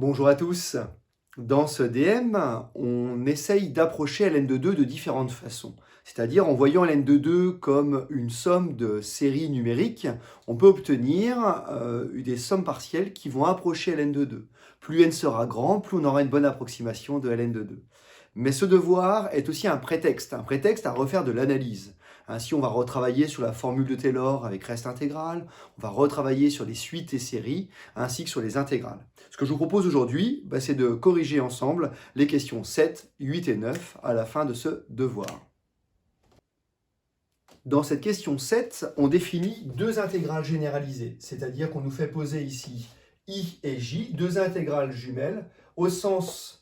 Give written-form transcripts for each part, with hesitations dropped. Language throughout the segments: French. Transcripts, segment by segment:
Bonjour à tous. Dans ce DM, on essaye d'approcher ln de 2 de différentes façons. C'est-à-dire en voyant ln de 2 comme une somme de séries numériques, on peut obtenir des sommes partielles qui vont approcher ln de 2. Plus n sera grand, plus on aura une bonne approximation de ln de 2. Mais ce devoir est aussi un prétexte à refaire de l'analyse. Ainsi, on va retravailler sur la formule de Taylor avec reste intégral, on va retravailler sur les suites et séries, ainsi que sur les intégrales. Ce que je vous propose aujourd'hui, c'est de corriger ensemble les questions 7, 8 et 9 à la fin de ce devoir. Dans cette question 7, on définit deux intégrales généralisées, c'est-à-dire qu'on nous fait poser ici I et J, deux intégrales jumelles, au sens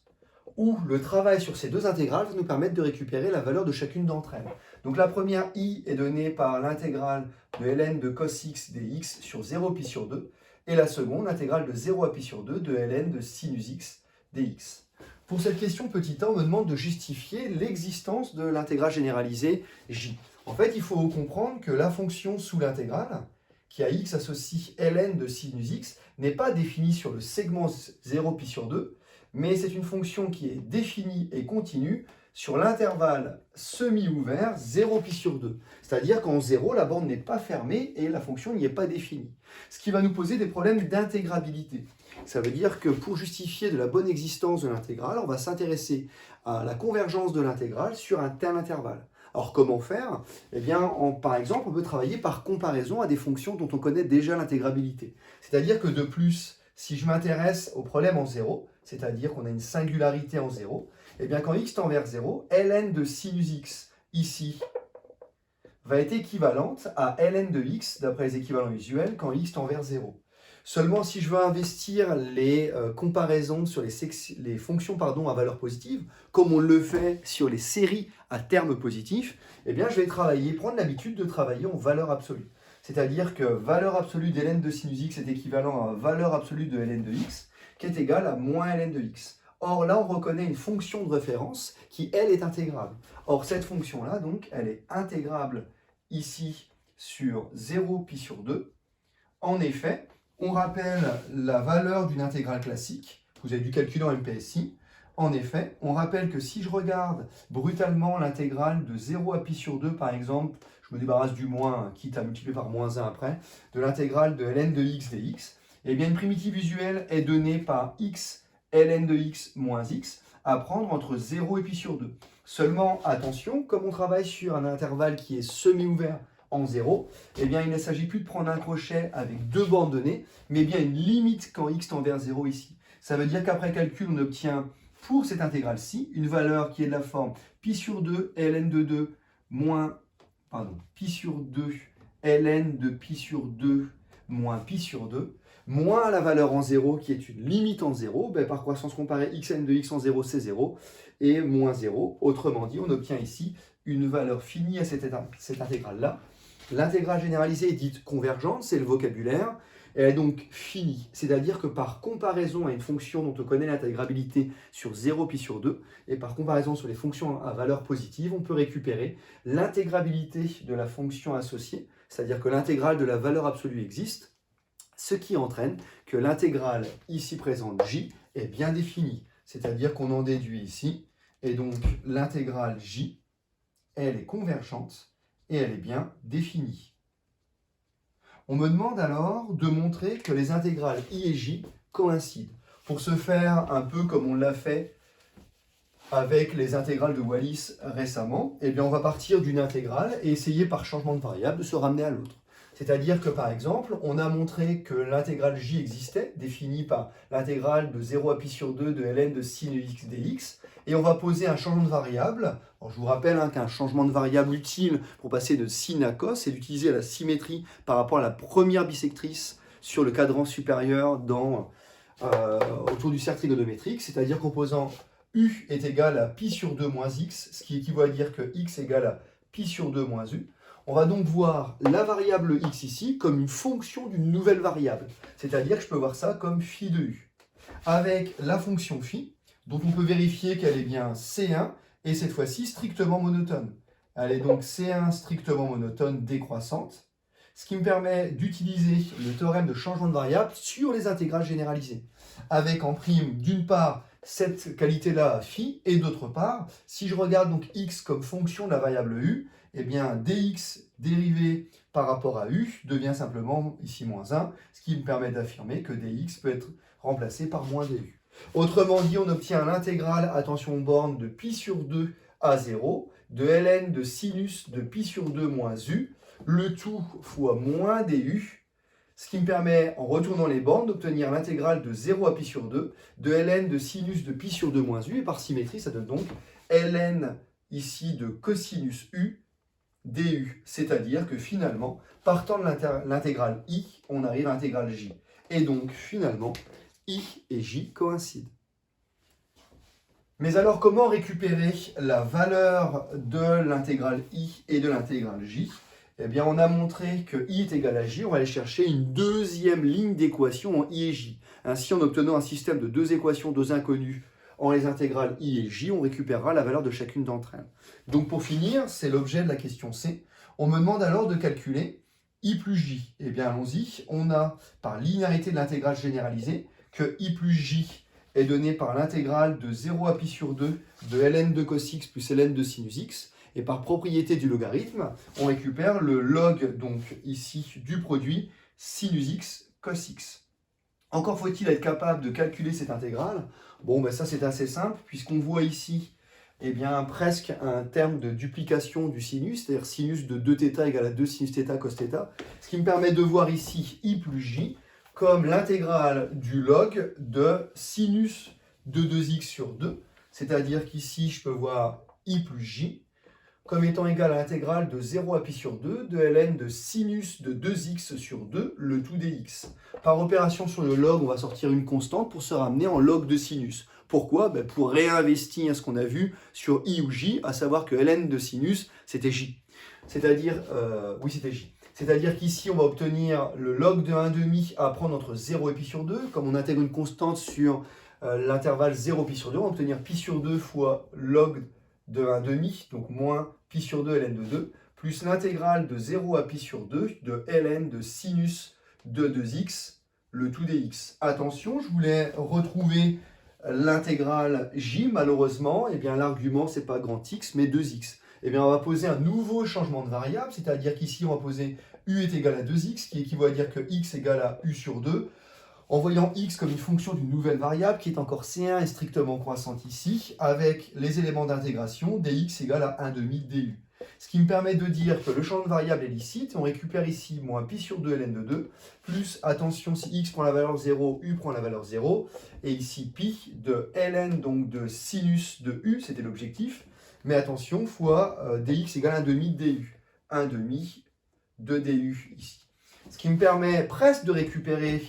où le travail sur ces deux intégrales va nous permettre de récupérer la valeur de chacune d'entre elles. Donc la première I est donnée par l'intégrale de ln de cos x dx sur 0 pi sur 2, et la seconde, l'intégrale de 0 à pi sur 2 de ln de sinus x dx. Pour cette question petit a, on me demande de justifier l'existence de l'intégrale généralisée J. En fait, il faut comprendre que la fonction sous l'intégrale, qui a x associe ln de sinus x, n'est pas définie sur le segment 0 pi sur 2, mais c'est une fonction qui est définie et continue sur l'intervalle semi-ouvert 0 pi sur 2. C'est-à-dire qu'en 0, la borne n'est pas fermée et la fonction n'y est pas définie. Ce qui va nous poser des problèmes d'intégrabilité. Ça veut dire que pour justifier de la bonne existence de l'intégrale, on va s'intéresser à la convergence de l'intégrale sur un tel intervalle. Alors comment faire? Eh bien, par exemple, on peut travailler par comparaison à des fonctions dont on connaît déjà l'intégrabilité. C'est-à-dire que de plus, si je m'intéresse au problème en 0, c'est-à-dire qu'on a une singularité en 0, eh bien quand x tend vers 0, ln de sinus x ici va être équivalente à ln de x, d'après les équivalents usuels, quand x tend vers 0. Seulement, si je veux investir les comparaisons sur les fonctions à valeur positive, comme on le fait sur les séries à terme positif, eh bien, je vais prendre l'habitude de travailler en valeur absolue. C'est-à-dire que valeur absolue de ln de sinus x est équivalent à valeur absolue de ln de x, qui est égale à moins ln de x. Or, là, on reconnaît une fonction de référence qui, elle, est intégrable. Or, cette fonction-là, donc, elle est intégrable ici sur 0 pi sur 2. En effet, on rappelle la valeur d'une intégrale classique. Vous avez dû calculer en MPSI. En effet, on rappelle que si je regarde brutalement l'intégrale de 0 à pi sur 2, par exemple, je me débarrasse du moins, quitte à multiplier par moins 1 après, de l'intégrale de ln de x dx, eh bien une primitive usuelle est donnée par x ln de x moins x, à prendre entre 0 et pi sur 2. Seulement, attention, comme on travaille sur un intervalle qui est semi-ouvert en 0, eh bien il ne s'agit plus de prendre un crochet avec deux bornes données, mais bien une limite quand x tend vers 0 ici. Ça veut dire qu'après calcul, on obtient pour cette intégrale-ci une valeur qui est de la forme pi sur 2 ln de 2 moins, pi sur 2 ln de pi sur 2 moins pi sur 2, moins la valeur en 0 qui est une limite en 0, par croissance comparée xn de x en 0 c'est 0, et moins 0. Autrement dit, on obtient ici une valeur finie à cette intégrale-là. L'intégrale généralisée est dite convergente, c'est le vocabulaire. Elle est donc finie, c'est-à-dire que par comparaison à une fonction dont on connaît l'intégrabilité sur 0 pi sur 2, et par comparaison sur les fonctions à valeur positive, on peut récupérer l'intégrabilité de la fonction associée, c'est-à-dire que l'intégrale de la valeur absolue existe, ce qui entraîne que l'intégrale ici présente j est bien définie, c'est-à-dire qu'on en déduit ici, et donc l'intégrale j, elle est convergente et elle est bien définie. On me demande alors de montrer que les intégrales i et j coïncident. Pour ce faire, un peu comme on l'a fait avec les intégrales de Wallis récemment, eh bien on va partir d'une intégrale et essayer par changement de variable de se ramener à l'autre. C'est-à-dire que par exemple, on a montré que l'intégrale j existait, définie par l'intégrale de 0 à pi sur 2 de ln de sin x dx, et on va poser un changement de variable. Alors, je vous rappelle qu'un changement de variable utile pour passer de sin à cos, c'est d'utiliser la symétrie par rapport à la première bisectrice sur le cadran supérieur autour du cercle trigonométrique, c'est-à-dire qu'en posant u est égal à pi sur 2 moins x, ce qui équivaut à dire que x égale à pi sur 2 moins u. On va donc voir la variable x ici comme une fonction d'une nouvelle variable. C'est-à-dire que je peux voir ça comme phi de u. Avec la fonction phi, dont on peut vérifier qu'elle est bien C1, et cette fois-ci strictement monotone. Elle est donc C1 strictement monotone décroissante. ce qui me permet d'utiliser le théorème de changement de variable sur les intégrales généralisées, avec en prime, d'une part, cette qualité-là phi, et d'autre part, si je regarde donc x comme fonction de la variable u, eh bien dx dérivé par rapport à u devient simplement ici moins 1, ce qui me permet d'affirmer que dx peut être remplacé par moins du. Autrement dit, on obtient l'intégrale, attention borne, de pi sur 2 à 0, de ln de sinus de pi sur 2 moins u, le tout fois moins du, ce qui me permet, en retournant les bornes, d'obtenir l'intégrale de 0 à pi sur 2, de ln de sinus de pi sur 2 moins u, et par symétrie, ça donne donc ln ici de cosinus u du, c'est-à-dire que finalement, partant de l'intégrale i, on arrive à l'intégrale j. Et donc, finalement, i et j coïncident. Mais alors, comment récupérer la valeur de l'intégrale i et de l'intégrale j? Eh bien, on a montré que i est égal à j, on va aller chercher une deuxième ligne d'équation en i et j. Ainsi, en obtenant un système de deux équations, deux inconnues, en les intégrales i et j, on récupérera la valeur de chacune d'entre elles. Donc, pour finir, c'est l'objet de la question C. On me demande alors de calculer i plus j. Eh bien, allons-y. On a, par linéarité de l'intégrale généralisée, que i plus j est donné par l'intégrale de 0 à pi sur 2 de ln de cos x plus ln de sinus x. Et par propriété du logarithme, on récupère le log, donc ici, du produit sinus x cos x. Encore faut-il être capable de calculer cette intégrale. Bon, ben ça c'est assez simple, puisqu'on voit ici eh bien, presque un terme de duplication du sinus, c'est-à-dire sinus de 2θ égale à 2 sinus θ cos θ, ce qui me permet de voir ici i plus j comme l'intégrale du log de sinus de 2x sur 2, c'est-à-dire qu'ici je peux voir i plus j comme étant égal à l'intégrale de 0 à pi sur 2 de ln de sinus de 2x sur 2, le tout dx. Par opération sur le log, on va sortir une constante pour se ramener en log de sinus. Pourquoi? Pour réinvestir ce qu'on a vu sur i ou j, à savoir que ln de sinus, c'était j. C'est-à-dire, oui, c'était j. C'est-à-dire qu'ici, on va obtenir le log de 1,5 à prendre entre 0 et pi sur 2. Comme on intègre une constante sur l'intervalle 0 pi sur 2, on va obtenir pi sur 2 fois log de 1,5, donc moins pi sur 2 ln de 2, plus l'intégrale de 0 à pi sur 2 de ln de sinus de 2x, le tout dx. Attention, je voulais retrouver l'intégrale j, malheureusement, eh bien l'argument, c'est pas grand x, mais 2x. Eh bien, on va poser un nouveau changement de variable, c'est-à-dire qu'ici, on va poser u est égal à 2x, qui équivaut à dire que x égale à u sur 2, en voyant x comme une fonction d'une nouvelle variable qui est encore C1 et strictement croissante ici, avec les éléments d'intégration dx égale à 1,5 du. Ce qui me permet de dire que le champ de variable est licite, on récupère ici moins pi sur 2 ln de 2, plus, attention, si x prend la valeur 0, u prend la valeur 0, et ici pi de ln, donc de sinus de u, c'était l'objectif, mais attention, fois dx égale à 1,5 du. 1,5 de du ici. Ce qui me permet presque de récupérer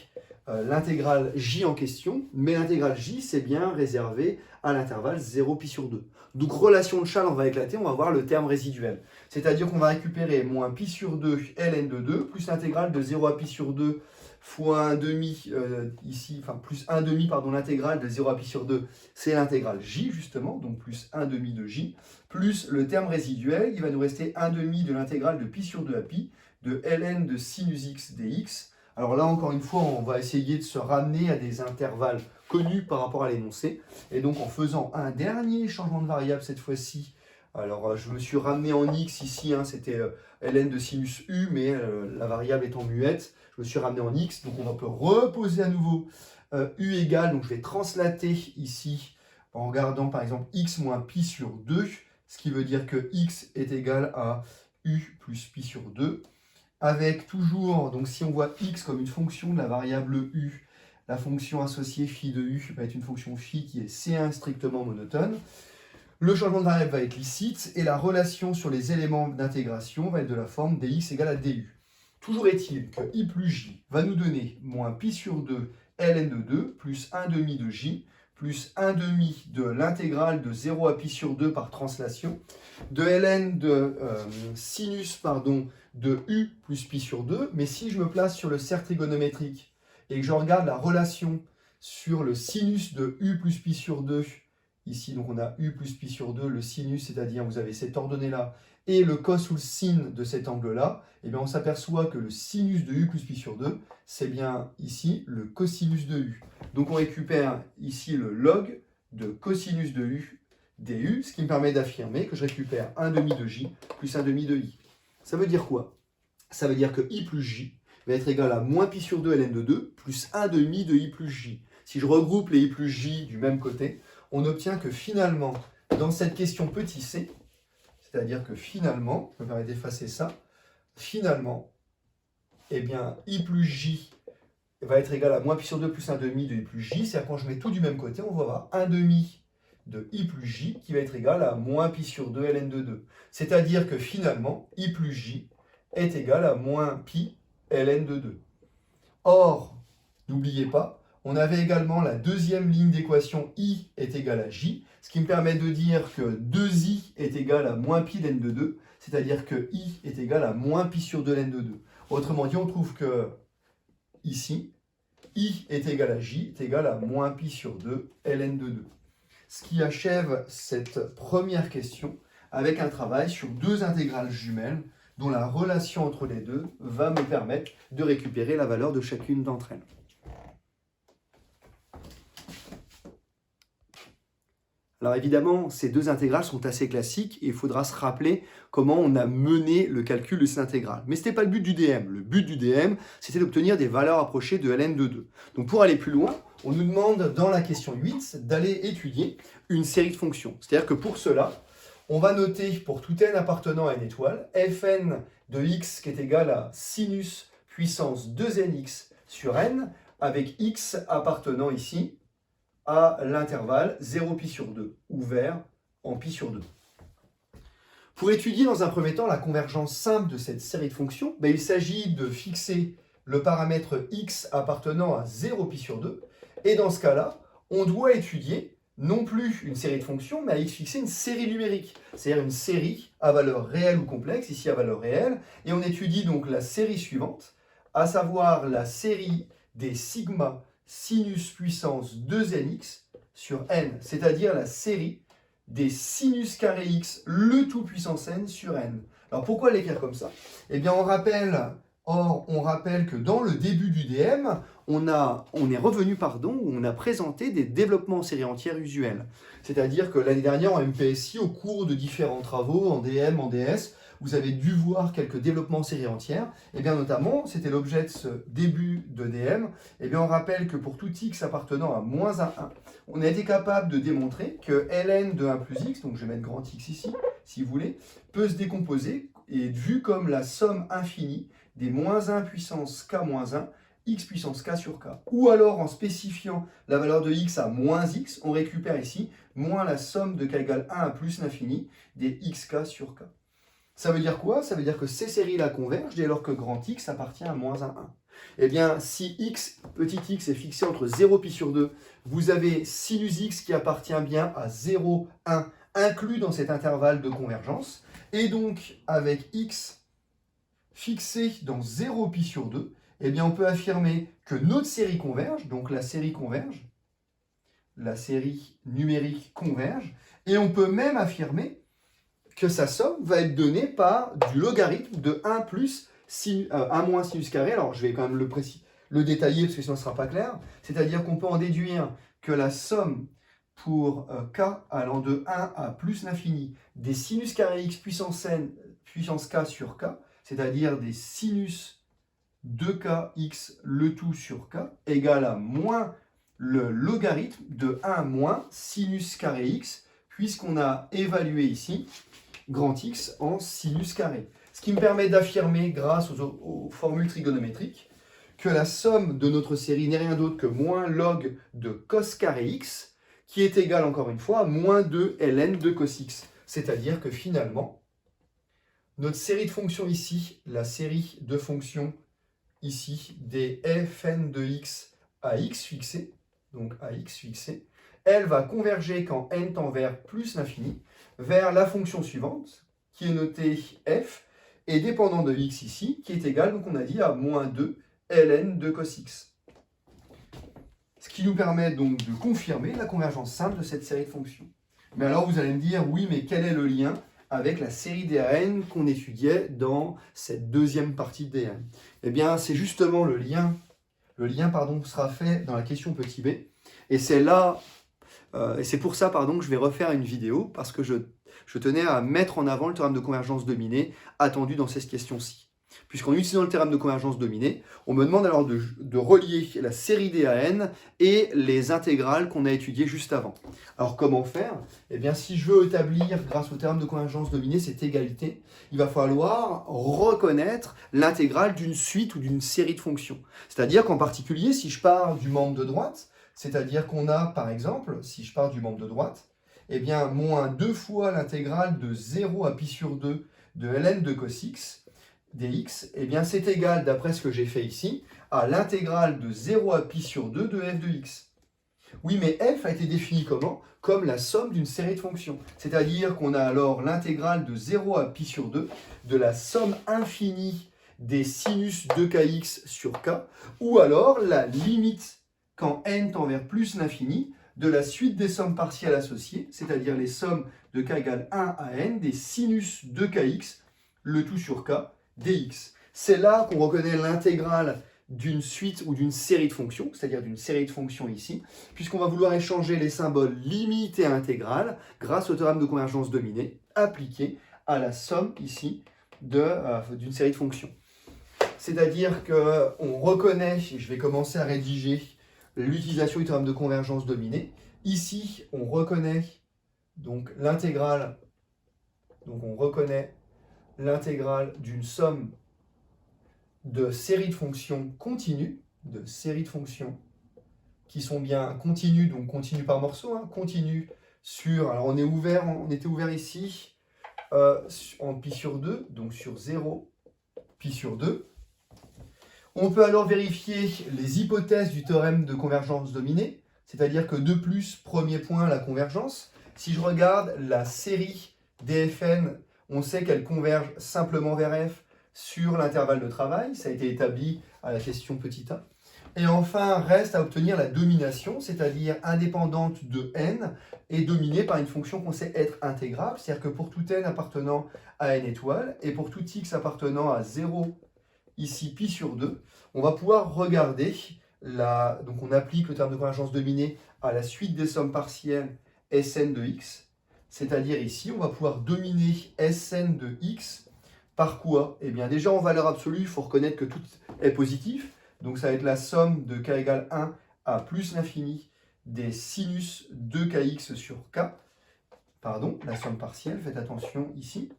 l'intégrale j en question, mais l'intégrale j, c'est bien réservé à l'intervalle 0 pi sur 2. Donc, relation de Chasles, on va éclater, on va voir le terme résiduel. C'est-à-dire qu'on va récupérer moins pi sur 2 ln de 2, plus l'intégrale de 0 à pi sur 2 fois 1,5 ici, enfin plus 1,5, pardon, l'intégrale de 0 à pi sur 2, c'est l'intégrale j, justement, donc plus 1,5 de j, plus le terme résiduel, il va nous rester 1,5 de l'intégrale de pi sur 2 à pi, de ln de sinus x dx. Alors là, encore une fois, on va essayer de se ramener à des intervalles connus par rapport à l'énoncé. Et donc, en faisant un dernier changement de variable cette fois-ci, alors je me suis ramené en x ici, hein, c'était ln de sinus u, mais la variable étant muette, je me suis ramené en x. Donc, on peut reposer à nouveau u égale, donc je vais translater ici en regardant par exemple x moins pi sur 2, ce qui veut dire que x est égal à u plus pi sur 2. Avec toujours, donc si on voit x comme une fonction de la variable u, la fonction associée phi de u va être une fonction phi qui est C1 strictement monotone. Le changement de variable va être licite et la relation sur les éléments d'intégration va être de la forme dx égale à du. Toujours est-il que i plus j va nous donner moins pi sur 2 ln de 2 plus 1,5 de j plus 1,5 de l'intégrale de 0 à pi sur 2 par translation, de ln de sinus, pardon, de u plus pi sur 2, mais si je me place sur le cercle trigonométrique et que je regarde la relation sur le sinus de u plus pi sur 2, ici donc on a u plus pi sur 2, le sinus, c'est-à-dire vous avez cette ordonnée-là, et le cos ou le sin de cet angle-là, eh bien on s'aperçoit que le sinus de u plus pi sur 2, c'est bien ici le cosinus de u. Donc on récupère ici le log de cosinus de u du, ce qui me permet d'affirmer que je récupère 1 demi de j plus 1 demi de i. Ça veut dire quoi? Ça veut dire que i plus j va être égal à moins pi sur 2 ln de 2 plus 1 demi de i plus j. Si je regroupe les i plus j du même côté, on obtient que finalement, dans cette question petit c, c'est-à-dire que finalement, je me permets d'effacer ça, finalement, eh bien, i plus j va être égal à moins pi sur 2 plus 1 demi de i plus j, c'est-à-dire quand je mets tout du même côté, on va avoir 1 demi de i plus j qui va être égal à moins pi sur 2 ln de 2. C'est-à-dire que finalement, i plus j est égal à moins pi ln de 2. Or, n'oubliez pas, on avait également la deuxième ligne d'équation i est égal à j, ce qui me permet de dire que 2i est égal à moins pi ln de 2, c'est-à-dire que i est égal à moins pi sur 2 ln de 2. Autrement dit, on trouve que ici, i est égal à j est égal à moins pi sur 2 ln de 2. Ce qui achève cette première question avec un travail sur deux intégrales jumelles dont la relation entre les deux va me permettre de récupérer la valeur de chacune d'entre elles. Alors évidemment, ces deux intégrales sont assez classiques et il faudra se rappeler comment on a mené le calcul de ces intégrales. Mais ce n'était pas le but du DM. Le but du DM, c'était d'obtenir des valeurs approchées de ln de 2. Donc pour aller plus loin, on nous demande dans la question 8 d'aller étudier une série de fonctions. C'est-à-dire que pour cela, on va noter pour tout n appartenant à n étoile, fn de x qui est égal à sinus puissance 2nx sur n, avec x appartenant ici à l'intervalle 0 pi sur 2, ouvert en pi sur 2. Pour étudier dans un premier temps la convergence simple de cette série de fonctions, il s'agit de fixer le paramètre x appartenant à 0 pi sur 2, et dans ce cas-là, on doit étudier non plus une série de fonctions, mais à x fixer une série numérique, c'est-à-dire une série à valeur réelle ou complexe, ici à valeur réelle, et on étudie donc la série suivante, à savoir la série des sigma sinus puissance 2nx sur n, c'est-à-dire la série des sinus carré x, le tout puissance n sur n. Alors pourquoi l'écrire comme ça? Eh bien on rappelle que dans le début du DM, on a présenté des développements en série entière usuels. C'est-à-dire que l'année dernière en MPSI, au cours de différents travaux en DM, en DS, vous avez dû voir quelques développements en série entière. Et bien notamment, c'était l'objet de ce début de DM. Et bien on rappelle que pour tout x appartenant à moins 1, on a été capable de démontrer que ln de 1 plus x, donc je vais mettre grand x ici, si vous voulez, peut se décomposer et être vu comme la somme infinie des moins 1 puissance k moins 1, x puissance k sur k. Ou alors en spécifiant la valeur de x à moins x, on récupère ici moins la somme de k égale 1 à plus l'infini des xk sur k. Ça veut dire quoi? Ça veut dire que ces séries-là convergent dès lors que grand x appartient à moins 1, 1. Eh bien, si x, petit x, est fixé entre 0 pi sur 2, vous avez sinus x qui appartient bien à 0, 1, inclus dans cet intervalle de convergence. Et donc, avec x fixé dans 0 pi sur 2, eh bien, on peut affirmer que notre série converge, donc la série converge, la série numérique converge, et on peut même affirmer que sa somme va être donnée par du logarithme de 1 plus 1 moins sinus carré. Alors, je vais quand même le détailler parce que sinon ce ne sera pas clair. C'est-à-dire qu'on peut en déduire que la somme pour k allant de 1 à plus l'infini des sinus carré x puissance n puissance k sur k, c'est-à-dire des sinus 2kx le tout sur k, égale à moins le logarithme de 1 moins sinus carré x, puisqu'on a évalué ici grand X en sinus carré. Ce qui me permet d'affirmer, grâce aux formules trigonométriques, que la somme de notre série n'est rien d'autre que moins log de cos carré x, qui est égal, encore une fois, à moins 2 ln de cos x. C'est-à-dire que finalement, notre série de fonctions ici, la série de fonctions ici, des fn de x à x fixé, donc à x fixé, elle va converger quand n tend vers plus l'infini, vers la fonction suivante, qui est notée f, et dépendant de x ici, qui est égal, donc on a dit, à moins 2 ln de cos x. Ce qui nous permet donc de confirmer la convergence simple de cette série de fonctions. Mais alors vous allez me dire, oui, mais quel est le lien avec la série DAN qu'on étudiait dans cette deuxième partie de DAN. Eh bien, c'est justement le lien sera fait dans la question petit b. Et c'est là, et c'est pour ça que je vais refaire une vidéo, parce que je tenais à mettre en avant le théorème de convergence dominée attendu dans cette question-ci. Puisqu'en utilisant le théorème de convergence dominée, on me demande alors de relier la série DAN et les intégrales qu'on a étudiées juste avant. Alors comment faire? Eh bien, si je veux établir, grâce au théorème de convergence dominée, cette égalité, il va falloir reconnaître l'intégrale d'une suite ou d'une série de fonctions. C'est-à-dire qu'en particulier, si je pars du membre de droite, c'est-à-dire qu'on a, par exemple, si je pars du membre de droite, eh bien, moins 2 fois l'intégrale de 0 à pi sur 2 de ln de cos x dx, eh bien c'est égal, d'après ce que j'ai fait ici, à l'intégrale de 0 à pi sur 2 de f de x. Oui, mais f a été défini comment? Comme la somme d'une série de fonctions. C'est-à-dire qu'on a alors l'intégrale de 0 à pi sur 2 de la somme infinie des sinus de kx sur k, ou alors la limite, quand n tend vers plus l'infini, de la suite des sommes partielles associées, c'est-à-dire les sommes de k égale 1 à n des sinus de kx, le tout sur k, dx. C'est là qu'on reconnaît l'intégrale d'une suite ou d'une série de fonctions, c'est-à-dire d'une série de fonctions ici, puisqu'on va vouloir échanger les symboles limite et intégrale grâce au théorème de convergence dominée appliqué à la somme ici d'une série de fonctions. C'est-à-dire qu'on reconnaît, et je vais commencer à rédiger l'utilisation du théorème de convergence dominée. Ici, on reconnaît donc l'intégrale, d'une somme de séries de fonctions continues, qui sont bien continues, donc continues par morceaux, continues sur, alors on était ouvert ici en pi sur 2, donc sur 0, pi sur 2. On peut alors vérifier les hypothèses du théorème de convergence dominée, c'est-à-dire que de plus, premier point, la convergence. Si je regarde la série dfn, on sait qu'elle converge simplement vers f sur l'intervalle de travail, ça a été établi à la question petit a. Et enfin, reste à obtenir la domination, c'est-à-dire indépendante de n, et dominée par une fonction qu'on sait être intégrable, c'est-à-dire que pour tout n appartenant à n étoiles, et pour tout x appartenant à 0, ici pi sur 2, on va pouvoir regarder, donc on applique le terme de convergence dominée à la suite des sommes partielles Sn de x, c'est-à-dire ici, on va pouvoir dominer Sn de x par quoi? Eh bien déjà en valeur absolue, il faut reconnaître que tout est positif, donc ça va être la somme de k égale 1 à plus l'infini des sinus de kx sur k, la somme partielle, faites attention ici.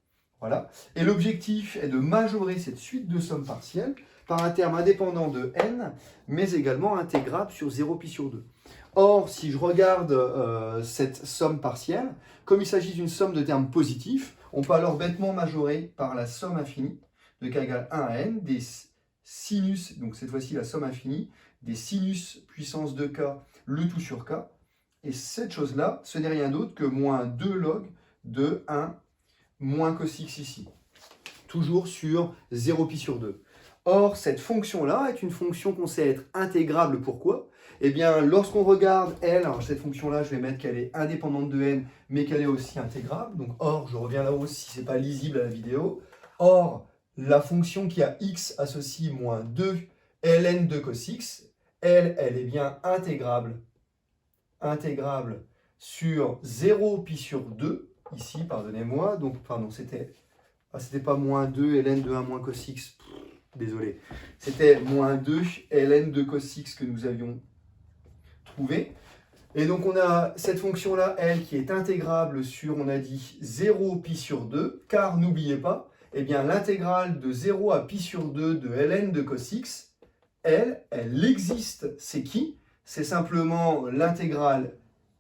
Voilà. Et l'objectif est de majorer cette suite de sommes partielles par un terme indépendant de n, mais également intégrable sur 0 pi sur 2. Or, si je regarde cette somme partielle, comme il s'agit d'une somme de termes positifs, on peut alors bêtement majorer par la somme infinie de k égale 1 à n des sinus, donc cette fois-ci la somme infinie, des sinus puissance 2k, le tout sur k. Et cette chose-là, ce n'est rien d'autre que moins 2 log de 1 moins cos x ici, toujours sur 0 pi sur 2. Or, cette fonction-là est une fonction qu'on sait être intégrable. Pourquoi? Eh bien, lorsqu'on regarde elle, alors cette fonction-là, je vais mettre qu'elle est indépendante de n, mais qu'elle est aussi intégrable. Donc, or, je reviens là-haut si ce n'est pas lisible à la vidéo. Or, la fonction qui a x associe moins 2 ln de cos x, elle est bien intégrable sur 0 pi sur 2, ici, pardonnez-moi, donc, c'était pas moins 2 ln de 1 moins cos x, désolé, c'était moins 2 ln de cos x que nous avions trouvé. Et donc on a cette fonction-là, elle, qui est intégrable sur, on a dit, 0 pi sur 2, car n'oubliez pas, eh bien l'intégrale de 0 à pi sur 2 de ln de cos x, elle existe. C'est qui? C'est simplement l'intégrale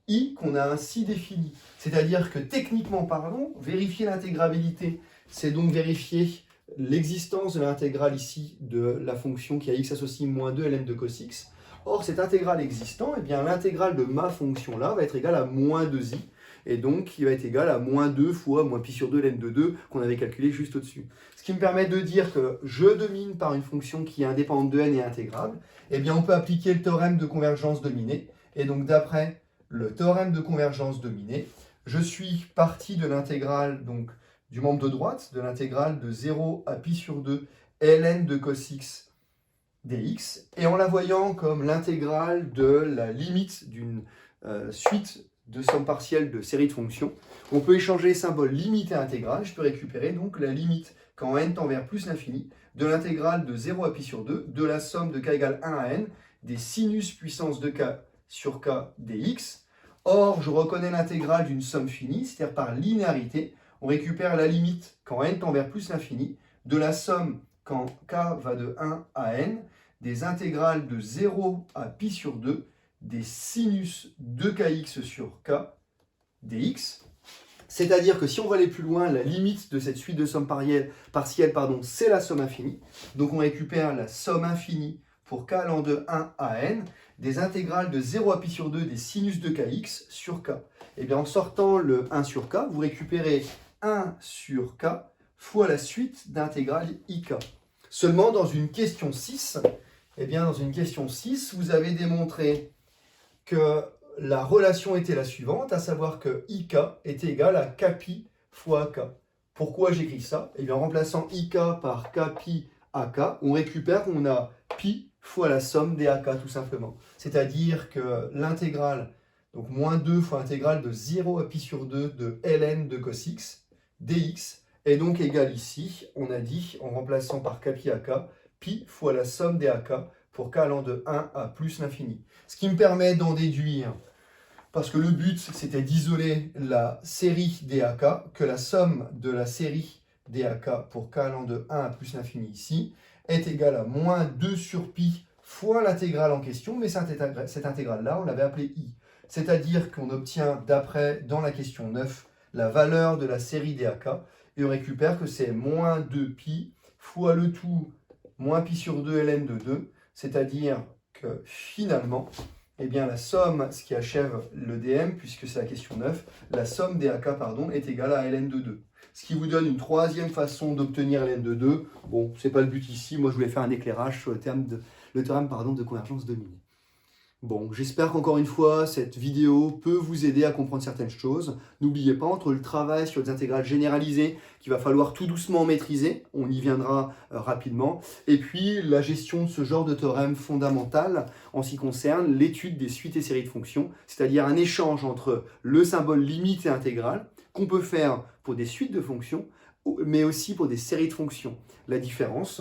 i qu'on a ainsi définie. C'est-à-dire que techniquement parlant, vérifier l'intégrabilité, c'est donc vérifier l'existence de l'intégrale ici de la fonction qui a x associe moins 2 ln de cos x. Or, cette intégrale existant, eh bien l'intégrale de ma fonction-là va être égale à moins 2i, et donc qui va être égal à moins 2 fois moins pi sur 2 ln de 2 qu'on avait calculé juste au-dessus. Ce qui me permet de dire que je domine par une fonction qui est indépendante de n et intégrable. Eh bien on peut appliquer le théorème de convergence dominée, et donc d'après le théorème de convergence dominée, je suis parti de l'intégrale donc du membre de droite de l'intégrale de 0 à pi sur 2 ln de cos x dx, et en la voyant comme l'intégrale de la limite d'une suite de sommes partielles de séries de fonctions, on peut échanger les symboles limite et intégrale. Je peux récupérer donc la limite quand n tend vers plus l'infini de l'intégrale de 0 à pi sur 2 de la somme de k égale 1 à n des sinus puissance de k sur k dx. Or, je reconnais l'intégrale d'une somme finie, c'est-à-dire par linéarité, on récupère la limite quand n tend vers plus l'infini de la somme quand k va de 1 à n des intégrales de 0 à pi sur 2 des sinus de kx sur k dx. C'est-à-dire que si on veut aller plus loin, la limite de cette suite de sommes partielles, c'est la somme infinie. Donc on récupère la somme infinie pour k allant de 1 à n des intégrales de 0 à pi sur 2 des sinus de kx sur k. Et bien en sortant le 1 sur k, vous récupérez 1 sur k fois la suite d'intégrale ik. Seulement dans une question 6, vous avez démontré que la relation était la suivante, à savoir que ik était égal à kpi fois ak. Pourquoi j'écris ça? Et bien en remplaçant ik par kpi ak, on récupère qu'on a pi fois la somme des ak tout simplement. C'est-à-dire que l'intégrale, donc moins 2 fois l'intégrale de 0 à pi sur 2 de ln de cos x dx est donc égal ici, on a dit, en remplaçant par kpi ak, pi fois la somme des ak pour k allant de 1 à plus l'infini. Ce qui me permet d'en déduire, parce que le but c'était d'isoler la série des ak, que la somme de la série des ak pour k allant de 1 à plus l'infini ici est égale à moins 2 sur pi fois l'intégrale en question, mais cette intégrale-là, on l'avait appelée i. C'est-à-dire qu'on obtient d'après, dans la question 9, la valeur de la série des ak, et on récupère que c'est moins 2 pi fois le tout moins pi sur 2 ln de 2, c'est-à-dire que finalement, eh bien, la somme, ce qui achève le dm, puisque c'est la question 9, la somme des ak est égale à ln de 2. Ce qui vous donne une troisième façon d'obtenir ln de 2. Bon, ce n'est pas le but ici, moi je voulais faire un éclairage sur le théorème de convergence dominée. Bon, j'espère qu'encore une fois, cette vidéo peut vous aider à comprendre certaines choses. N'oubliez pas, entre le travail sur des intégrales généralisées, qu'il va falloir tout doucement maîtriser, on y viendra rapidement, et puis la gestion de ce genre de théorème fondamental en ce qui concerne l'étude des suites et séries de fonctions, c'est-à-dire un échange entre le symbole limite et intégrale, qu'on peut faire pour des suites de fonctions, mais aussi pour des séries de fonctions. La différence,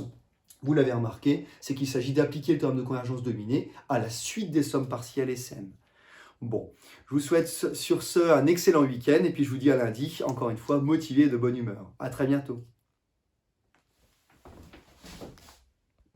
vous l'avez remarqué, c'est qu'il s'agit d'appliquer le théorème de convergence dominée à la suite des sommes partielles SM. Bon, je vous souhaite sur ce un excellent week-end et puis je vous dis à lundi, encore une fois, motivé et de bonne humeur. À très bientôt.